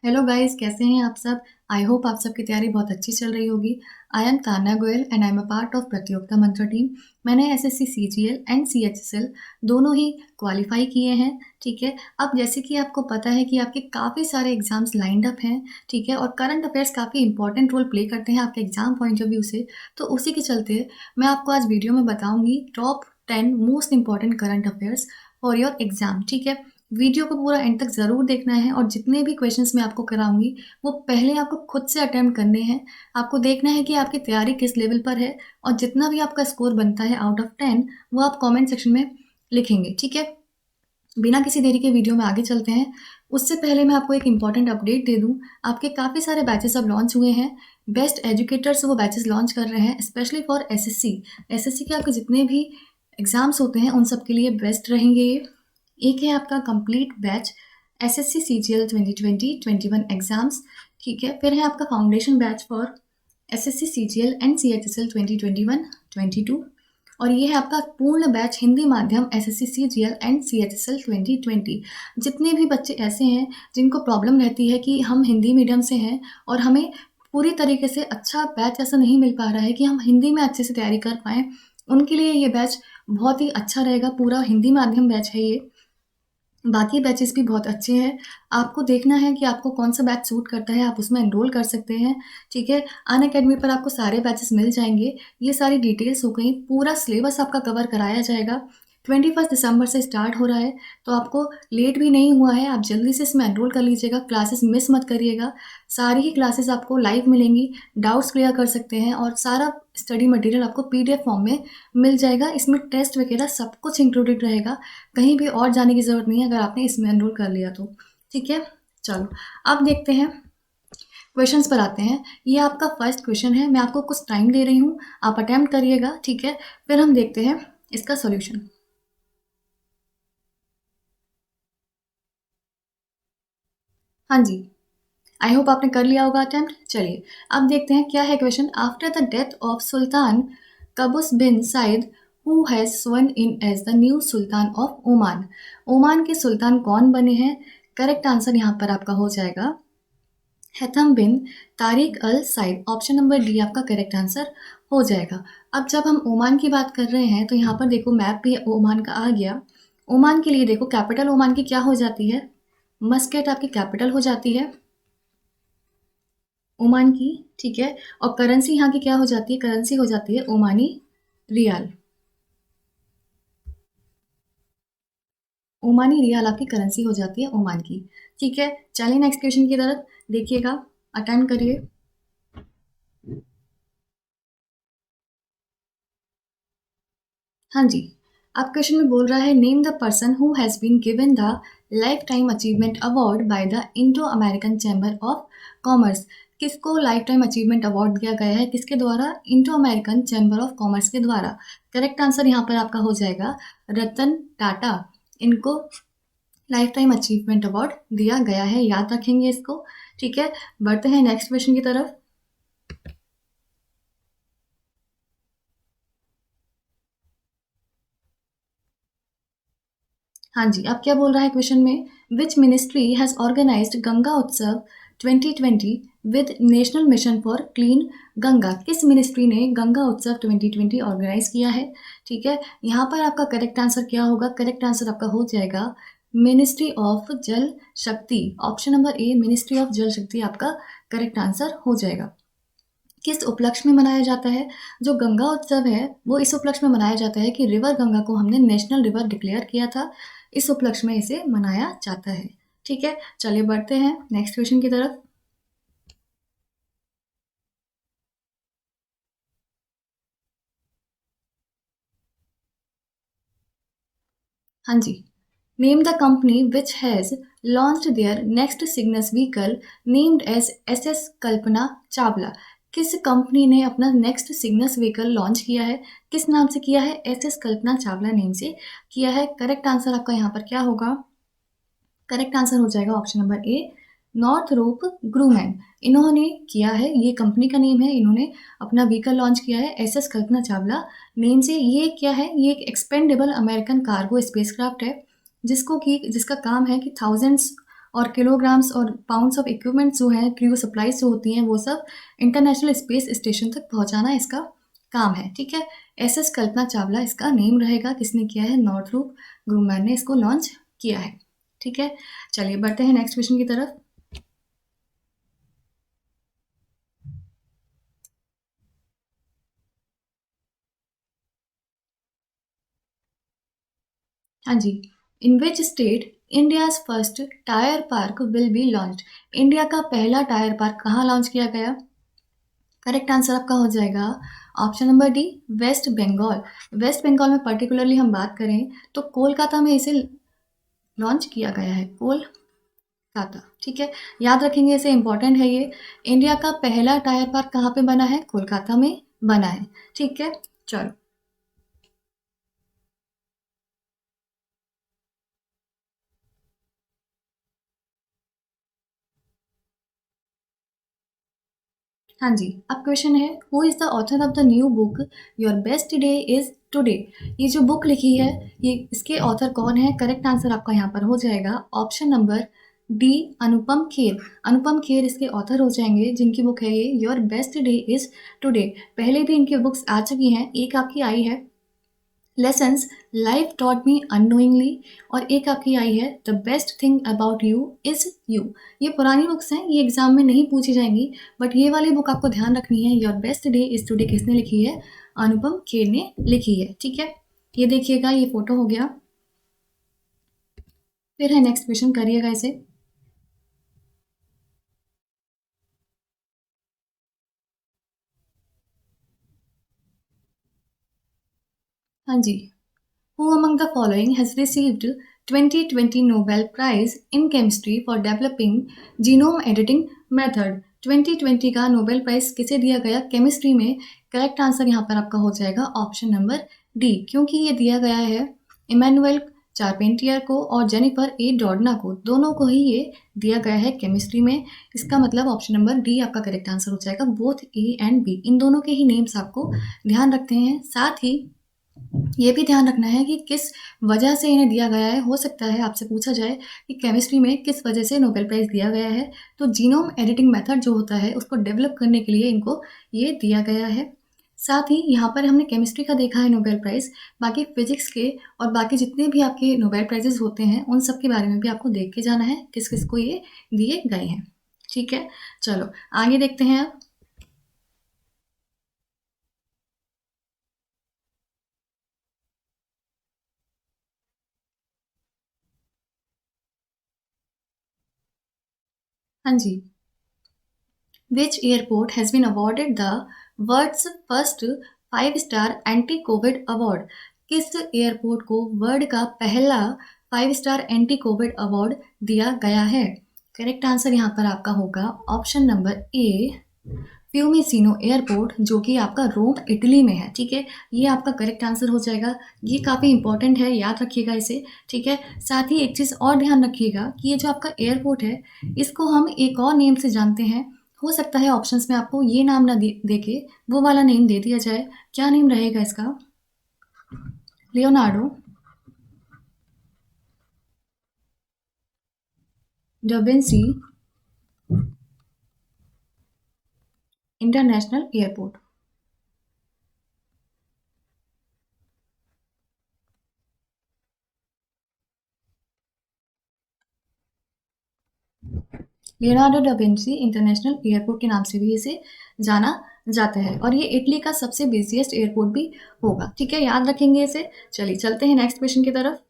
Hello guys, कैसे हैं आप सब। आई होप आप सबकी तैयारी बहुत अच्छी चल रही होगी। I am Tanya Goyal and I am a part of प्रतियोगिता मंत्र टीम। मैंने एसएससी सीजीएल एंड सीएचएसएल दोनों ही क्वालिफाई किए हैं। ठीक है, अब जैसे कि आपको पता है कि आपके काफ़ी सारे एग्जाम्स लाइंड अप हैं। ठीक है, और करंट अफेयर्स काफ़ी इंपॉर्टेंट रोल प्ले करते हैं आपके एग्जाम पॉइंट ऑफ व्यू से। तो उसी के चलते मैं आपको आज वीडियो में बताऊंगी top 10 most important current affairs for your exam. ठीक है, वीडियो को पूरा एंड तक ज़रूर देखना है और जितने भी क्वेश्चंस मैं आपको कराऊंगी वो पहले आपको खुद से अटेम्प्ट करने हैं। आपको देखना है कि आपकी तैयारी किस लेवल पर है और जितना भी आपका स्कोर बनता है आउट ऑफ 10 वो आप कमेंट सेक्शन में लिखेंगे। ठीक है, बिना किसी देरी के वीडियो में आगे चलते हैं। उससे पहले मैं आपको एक इम्पॉर्टेंट अपडेट दे दूं। आपके काफ़ी सारे बैचेस अब लॉन्च हुए हैं। बेस्ट एजुकेटर्स वो बैचेस लॉन्च कर रहे हैं स्पेशली फॉर एसएससी। एसएससी के आपके जितने भी एग्ज़ाम्स होते हैं उन सब के लिए बेस्ट रहेंगे ये। एक है आपका complete batch SSC CGL 2020-21 exams. ठीक है, फिर है आपका foundation batch for SSC CGL and CHSL 2021-22 और ये है आपका पूर्ण बैच हिंदी माध्यम एसएससी सीजीएल एंड सीएचएसएल 2020। जितने भी बच्चे ऐसे हैं जिनको प्रॉब्लम रहती है कि हम हिंदी मीडियम से हैं और हमें पूरी तरीके से अच्छा बैच ऐसा नहीं मिल पा रहा है कि हम हिंदी में अच्छे से तैयारी कर पाएँ, उनके लिए ये बैच बहुत ही अच्छा रहेगा। पूरा हिंदी माध्यम बैच है ये। बाकी बैचेस भी बहुत अच्छे हैं। आपको देखना है कि आपको कौन-सा बैच सूट करता है, आप उसमें एनरोल कर सकते हैं। ठीक है, अनअकैडमी पर आपको सारे बैचेस मिल जाएँगे। ये सारी डिटेल्स हो गई, पूरा सिलेबस आपका कवर कराया जाएगा। 21 दिसंबर से स्टार्ट हो रहा है, तो आपको लेट भी नहीं हुआ है, आप जल्दी से इसमें एनरोल कर लीजिएगा, क्लासेस मिस मत करिएगा। सारी ही क्लासेस आपको लाइव मिलेंगी, डाउट्स क्लियर कर सकते हैं और सारा स्टडी मटेरियल आपको पीडीएफ फॉर्म में मिल जाएगा। इसमें टेस्ट वगैरह सब कुछ इंक्लूडेड रहेगा, कहीं भी और जाने की ज़रूरत नहीं है अगर आपने इसमें एनरोल कर लिया तो। ठीक है, चलो अब देखते हैं, क्वेश्चंस पर आते हैं। ये आपका फर्स्ट क्वेश्चन है, मैं आपको कुछ टाइम दे रही हूँ, आप अटेम्प्ट करिएगा। ठीक है, फिर हम देखते हैं इसका सॉल्यूशन। हाँ जी, आई होप आपने कर लिया होगा अटेम्प्ट। चलिए अब देखते हैं क्या है question. After the death of sultan Qaboos bin Said who has sworn in as the new sultan of Oman. Oman के सुल्तान कौन बने हैं? करेक्ट आंसर यहाँ पर आपका हो जाएगा हैथम बिन तारिक अल साइद। ऑप्शन नंबर डी आपका करेक्ट आंसर हो जाएगा। अब जब हम ओमान की बात कर रहे हैं तो यहाँ पर देखो मैप भी ओमान का आ गया। ओमान के लिए देखो कैपिटल ओमान की क्या हो जाती है? मस्कट आपकी कैपिटल हो जाती है ओमान की। ठीक है, और करेंसी यहाँ की क्या हो जाती है? करेंसी हो जाती है ओमानी रियाल। ओमानी रियाल आपकी करेंसी हो जाती है ओमान की। ठीक है, चलिए नेक्स्ट क्वेश्चन की तरफ देखिएगा, अटेम्प्ट करिए। हाँ जी, आप क्वेश्चन में बोल रहा है name the person who has been given the lifetime achievement award by the Indo American chamber of commerce. किसको लाइफ टाइम अचीवमेंट अवार्ड दिया गया है? किसके द्वारा? Indo American chamber of commerce के द्वारा। करेक्ट आंसर यहाँ पर आपका हो जाएगा रतन टाटा। इनको लाइफ टाइम अचीवमेंट अवार्ड दिया गया है, याद रखेंगे इसको। ठीक है, बढ़ते हैं नेक्स्ट क्वेश्चन की तरफ। हाँ जी, अब क्या बोल रहा है क्वेश्चन में? Which ministry has organised Ganga Utsav 2020 with national mission for clean Ganga. किस मिनिस्ट्री ने गंगा उत्सव 2020 ऑर्गेनाइज किया है? ठीक है, यहाँ पर आपका करेक्ट आंसर क्या होगा? करेक्ट आंसर आपका हो जाएगा मिनिस्ट्री ऑफ जल शक्ति। Option number A ministry of जल शक्ति आपका करेक्ट आंसर हो जाएगा। किस उपलक्ष्य में मनाया जाता है? जो गंगा उत्सव है वो इस उपलक्ष्य में मनाया जाता है कि रिवर गंगा को हमने नेशनल रिवर डिक्लेयर किया था, इस उपलक्ष्य में इसे मनाया जाता है। ठीक है, चलिए बढ़ते हैं नेक्स्ट क्वेश्चन की तरफ। हाँ जी, name the company which has launched their next Cygnus vehicle named as SS Kalpana Chawla. किस कंपनी ने अपना नेक्स्ट सिग्नस व्हीकल लॉन्च किया है? किस नाम से किया है? एसएस कल्पना चावला नेम से किया है। करेक्ट आंसर आपका यहाँ पर क्या होगा? करेक्ट आंसर हो जाएगा ऑप्शन नंबर ए नॉर्थरोप ग्रूमैन। इन्होंने किया है, ये कंपनी का नेम है, इन्होंने अपना व्हीकल लॉन्च किया है एसएस कल्पना चावला नेम से। ये क्या है? ये एक एक्सपेंडेबल अमेरिकन कार्गो स्पेसक्राफ्ट है जिसका काम है कि थाउजेंड्स और किलोग्राम्स और पाउंड्स ऑफ इक्विपमेंट जो हैं, क्रू सप्लाईज जो होती हैं, वो सब इंटरनेशनल स्पेस स्टेशन तक पहुंचाना इसका काम है। ठीक है, एसएस कल्पना चावला इसका नेम रहेगा। किसने किया है? नॉर्थरूप ग्रुमैन ने इसको लॉन्च किया है। ठीक है, चलिए बढ़ते हैं नेक्स्ट क्वेश्चन की तरफ। हाँ जी, in which state India's first tyre park will be launched? India का पहला टायर पार्क कहाँ लॉन्च किया गया? करेक्ट आंसर आपका हो जाएगा option number D, west Bengal. West Bengal में पर्टिकुलरली हम बात करें तो कोलकाता में इसे लॉन्च किया गया है, कोलकाता। ठीक है, याद रखेंगे, इसे इंपॉर्टेंट है ये। इंडिया का पहला टायर पार्क कहाँ पे बना है? कोलकाता में बना है। ठीक है, चलो। हाँ जी, अब क्वेश्चन है, who is the author of the new book your best day is today? ये जो बुक लिखी है, ये इसके ऑथर कौन है? करेक्ट आंसर आपका यहाँ पर हो जाएगा option number D, Anupam Kher. Anupam Kher इसके ऑथर हो जाएंगे, जिनकी बुक है ये your best day is today. पहले भी इनकी बुक्स आ चुकी हैं, एक आपकी आई है lessons life taught me unknowingly, और एक आपकी आई है the best thing about you is you. ये पुरानी बुक्स हैं, ये एग्जाम में नहीं पूछी जाएंगी, बट ये वाली बुक आपको ध्यान रखनी है। Your best day is today किसने लिखी है? अनुपम खेर ने लिखी है। ठीक है, ये देखिएगा, ये फोटो हो गया। फिर है नेक्स्ट क्वेश्चन, करिएगा इसे। हाँ जी, who among the following has received 2020 Nobel Prize in Chemistry for developing genome editing method? 2020 का नोबेल प्राइज किसे दिया गया केमिस्ट्री में? करेक्ट आंसर यहाँ पर आपका हो जाएगा ऑप्शन नंबर डी, क्योंकि ये दिया गया है इमैनुअल चार्पेंटियर को और जेनिफर ए डॉर्डना को, दोनों को ही ये दिया गया है केमिस्ट्री में। इसका मतलब ऑप्शन नंबर डी आपका करेक्ट आंसर हो जाएगा। बोथ ए एंड बी, इन दोनों के ही नेम्स आपको ध्यान रखते हैं। साथ ही ये भी ध्यान रखना है कि किस वजह से इन्हें दिया गया है। हो सकता है आपसे पूछा जाए कि केमिस्ट्री में किस वजह से नोबेल प्राइज़ दिया गया है, तो जीनोम एडिटिंग मेथड जो होता है उसको डेवलप करने के लिए इनको ये दिया गया है। साथ ही यहाँ पर हमने केमिस्ट्री का देखा है नोबेल प्राइज़, बाकी फिजिक्स के और बाकी जितने भी आपके नोबेल प्राइजेस होते हैं उन सब के बारे में भी आपको देख के जाना है किस किस को ये दिए गए हैं। ठीक है, चलो आगे देखते हैं अब। हाँ जी, Which airport has been awarded the world's first 5-star anti-COVID award? किस एयरपोर्ट को वर्ल्ड का पहला 5 स्टार एंटी कोविड अवार्ड दिया गया है? करेक्ट आंसर यहाँ पर आपका होगा ऑप्शन नंबर ए, फ्यूमिसिनो एयरपोर्ट, जो कि आपका रोम इटली में है। ठीक है, ये आपका करेक्ट आंसर हो जाएगा। ये काफ़ी इंपॉर्टेंट है, याद रखिएगा इसे। ठीक है, साथ ही एक चीज़ और ध्यान रखिएगा कि ये जो आपका एयरपोर्ट है, इसको हम एक और नेम से जानते हैं। हो सकता है ऑप्शंस में आपको ये नाम ना दे के वो वाला नेम दे दिया जाए। क्या नेम रहेगा इसका? Leonardo da Vinci international airport. Leonardo da Vinci international airport के नाम से भी इसे जाना जाता है, और ये इटली का सबसे बिजिएस्ट एयरपोर्ट भी होगा। ठीक है, याद रखेंगे इसे। चलिए चलते हैं नेक्स्ट क्वेश्चन की तरफ।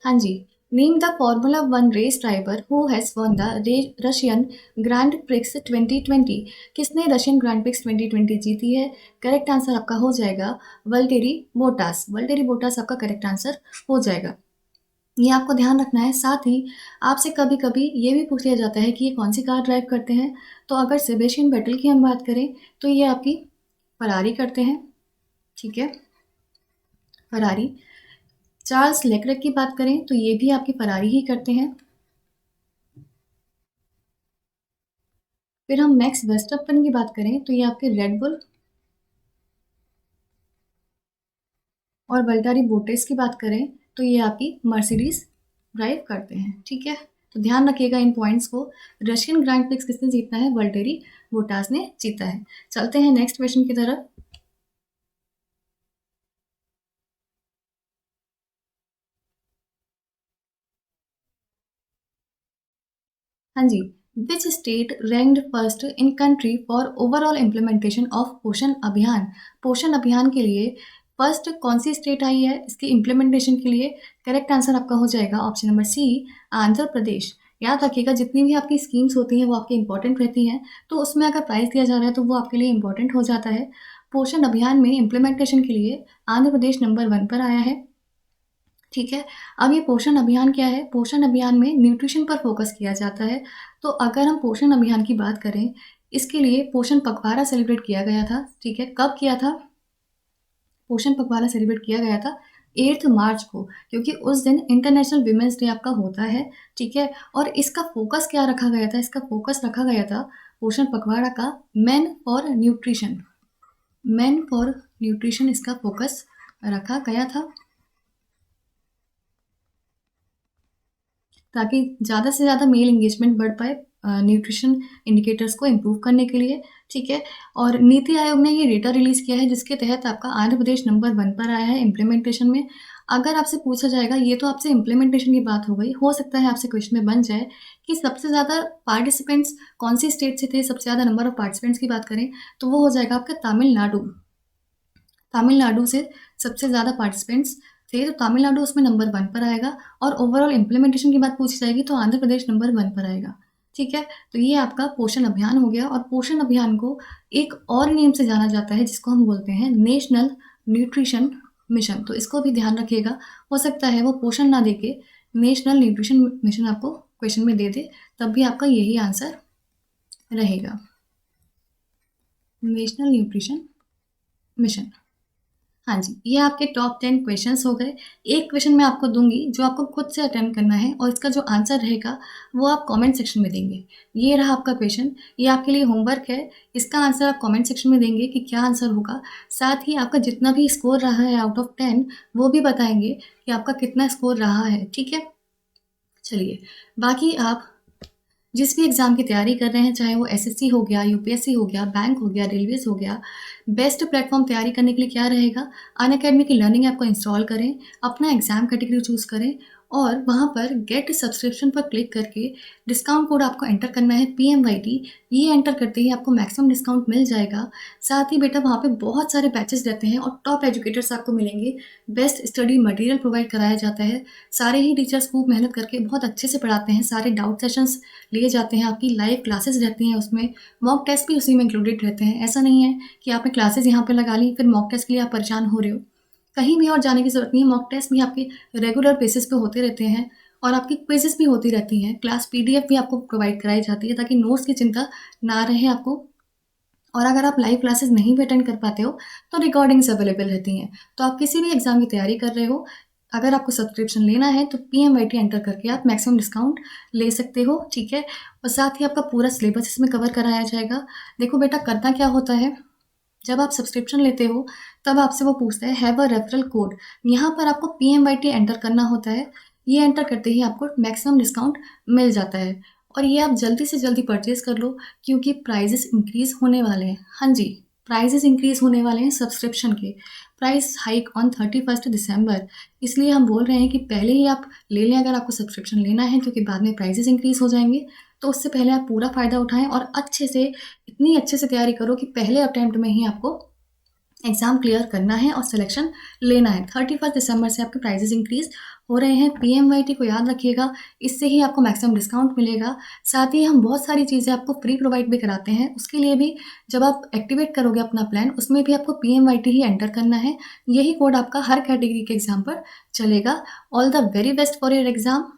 हाँ जी, name the Formula One race driver who has won the Russian Grand Prix 2020। किसने रशियन ग्रैंड प्रिक्स 2020 जीती है? करेक्ट आंसर आपका हो जाएगा वल्टेरी बोटास। वल्टेरी बोटास आपका करेक्ट आंसर हो जाएगा। ये आपको ध्यान रखना है। साथ ही आपसे कभी कभी ये भी पूछ लिया जाता है कि ये कौन सी कार ड्राइव करते हैं, तो अगर सेबेस्टियन वेटल की हम बात करें तो ये आपकी फरारी करते हैं। ठीक है, फरारी। चार्ल्स लेक्लर्क की बात करें तो ये भी आपकी फरारी ही करते हैं। फिर हम नेक्स्ट वेस्टर्न की बात करें तो ये आपके रेड बुल और वल्टारी बोटेस की बात करें तो ये आपकी मर्सिडीज ड्राइव करते हैं, ठीक है। तो ध्यान रखिएगा इन पॉइंट्स को। रशियन ग्रैंड प्रिक्स किसने जीता है? वल्टेरी बोटास ने जीता है। चलते हैं नेक्स्ट क्वेश्चन की तरफ। हाँ जी। Which state ranked first in country for overall implementation of Poshan Abhiyaan? पोषण अभियान के लिए फर्स्ट कौन सी स्टेट आई है इसकी इम्प्लीमेंटेशन के लिए? करेक्ट आंसर आपका हो जाएगा option number C, Andhra Pradesh. याद रखिएगा जितनी भी आपकी स्कीम्स होती हैं वो आपकी इंपॉर्टेंट रहती हैं, तो उसमें अगर प्राइस दिया जा रहा है तो वो आपके लिए इंपॉर्टेंट हो जाता है। पोषण अभियान में इम्प्लीमेंटेशन के लिए आंध्र प्रदेश नंबर 1 पर आया है, ठीक है। अब ये पोषण अभियान क्या है? पोषण अभियान में न्यूट्रिशन पर फोकस किया जाता है। तो अगर हम पोषण अभियान की बात करें, इसके लिए पोषण पखवाड़ा सेलिब्रेट किया गया था, ठीक है। कब किया था? पोषण पखवाड़ा सेलिब्रेट किया गया था 8 मार्च को, क्योंकि उस दिन इंटरनेशनल वीमेंस डे आपका होता है, ठीक है। और इसका फोकस क्या रखा गया था? इसका फोकस रखा गया था पोषण पखवाड़ा का main for nutrition. Main for nutrition इसका फोकस रखा गया था, ताकि ज़्यादा से ज़्यादा मेल एंगेजमेंट बढ़ पाए न्यूट्रिशन इंडिकेटर्स को इम्प्रूव करने के लिए, ठीक है। और नीति आयोग ने ये डेटा रिलीज़ किया है जिसके तहत आपका आंध्र प्रदेश नंबर 1 पर आया है इम्प्लीमेंटेशन में। अगर आपसे पूछा जाएगा, ये तो आपसे इम्प्लीमेंटेशन की बात हो गई, हो सकता है आपसे क्वेश्चन में बन जाए कि सबसे ज़्यादा पार्टिसिपेंट्स कौन सी स्टेट से थे, सबसे ज़्यादा नंबर ऑफ पार्टिसिपेंट्स की बात करें तो वो हो जाएगा आपका तमिलनाडु। तमिलनाडु से सबसे ज़्यादा पार्टिसिपेंट्स थे, तो तमिलनाडु उसमें नंबर 1 पर आएगा। और ओवरऑल इम्प्लीमेंटेशन की बात पूछी जाएगी तो आंध्र प्रदेश नंबर 1 पर आएगा, ठीक है। तो ये आपका पोषण अभियान हो गया। और पोषण अभियान को एक और नेम से जाना जाता है जिसको हम बोलते हैं नेशनल न्यूट्रिशन मिशन। तो इसको भी ध्यान रखिएगा, हो सकता है वो पोषण ना दे के नेशनल न्यूट्रिशन मिशन आपको क्वेश्चन में दे दे, तब भी आपका यही आंसर रहेगा, नेशनल न्यूट्रिशन मिशन। हाँ जी, ये आपके टॉप 10 क्वेश्चंस हो गए। एक क्वेश्चन मैं आपको दूँगी जो आपको खुद से अटेम्प्ट करना है और इसका जो आंसर रहेगा वो आप कमेंट सेक्शन में देंगे। ये रहा आपका क्वेश्चन, ये आपके लिए होमवर्क है। इसका आंसर आप कमेंट सेक्शन में देंगे कि क्या आंसर होगा। साथ ही आपका जितना भी स्कोर रहा है आउट ऑफ 10 वो भी बताएँगे कि आपका कितना स्कोर रहा है, ठीक है? चलिए, बाकी आप जिस भी एग्ज़ाम की तैयारी कर रहे हैं, चाहे वो एसएससी हो गया, यूपीएससी हो गया, बैंक हो गया, रेलवेज़ हो गया, बेस्ट प्लेटफ़ॉर्म तैयारी करने के लिए क्या रहेगा? अनअकैडमी की लर्निंग ऐप को इंस्टॉल करें, अपना एग्ज़ाम कैटेगरी चूज़ करें और वहाँ पर गेट सब्सक्रिप्शन पर क्लिक करके डिस्काउंट कोड आपको एंटर करना है PMYT। ये एंटर करते ही आपको मैक्सिमम डिस्काउंट मिल जाएगा। साथ ही बेटा वहाँ पे बहुत सारे बैचेज़ रहते हैं और टॉप एजुकेटर्स आपको मिलेंगे। बेस्ट स्टडी मटेरियल प्रोवाइड कराया जाता है। सारे ही टीचर्स खूब मेहनत करके बहुत अच्छे से पढ़ाते हैं। सारे डाउट सेशंस लिए जाते हैं, आपकी लाइव क्लासेस रहती हैं उसमें, मॉक टेस्ट भी उसी में इंक्लूडेड रहते हैं। ऐसा नहीं है कि आपने क्लासेस यहाँ पे लगा ली फिर मॉक टेस्ट के लिए आप परेशान हो रहे हो। कहीं भी और जाने की ज़रूरत नहीं है, मॉक टेस्ट भी आपके रेगुलर बेसिस पे होते रहते हैं और आपकी क्विज़ेस भी होती रहती हैं। क्लास PDF भी आपको प्रोवाइड कराई जाती है ताकि नोट्स की चिंता ना रहे आपको। और अगर आप लाइव क्लासेस नहीं भी अटेंड कर पाते हो तो रिकॉर्डिंग्स अवेलेबल रहती हैं। तो आप किसी भी एग्ज़ाम की तैयारी कर रहे हो, अगर आपको सब्सक्रिप्शन लेना है तो PMYT एंटर करके आप मैक्सिमम डिस्काउंट ले सकते हो, ठीक है। और साथ ही आपका पूरा सिलेबस इसमें कवर कराया जाएगा। देखो बेटा, करना क्या होता है, जब आप सब्सक्रिप्शन लेते हो तब आपसे वो पूछता है हैव अ रेफरल कोड। यहाँ पर आपको PMYT एंटर करना होता है। ये एंटर करते ही आपको मैक्सिमम डिस्काउंट मिल जाता है और ये आप जल्दी से जल्दी परचेज़ कर लो क्योंकि प्राइजेस इंक्रीज़ होने वाले हैं। हाँ जी, प्राइजेस इंक्रीज़ होने वाले हैं सब्सक्रिप्शन के। प्राइस हाइक ऑन 31 दिसंबर, इसलिए हम बोल रहे हैं कि पहले ही आप ले लें अगर आपको सब्सक्रिप्शन लेना है, क्योंकि बाद में प्राइजेस इंक्रीज़ हो जाएंगे। तो उससे पहले आप पूरा फ़ायदा उठाएं और अच्छे से, इतनी अच्छे से तैयारी करो कि पहले अटेम्प्ट में ही आपको एग्ज़ाम क्लियर करना है और सिलेक्शन लेना है। 31 दिसंबर से आपके प्राइजेस इंक्रीज़ हो रहे हैं। PMYT को याद रखिएगा, इससे ही आपको मैक्सिमम डिस्काउंट मिलेगा। साथ ही हम बहुत सारी चीज़ें आपको फ्री प्रोवाइड भी कराते हैं। उसके लिए भी जब आप एक्टिवेट करोगे अपना प्लान, उसमें भी आपको PMYT ही एंटर करना है। यही कोड आपका हर कैटेगरी के एग्ज़ाम पर चलेगा। All the very best for your exam.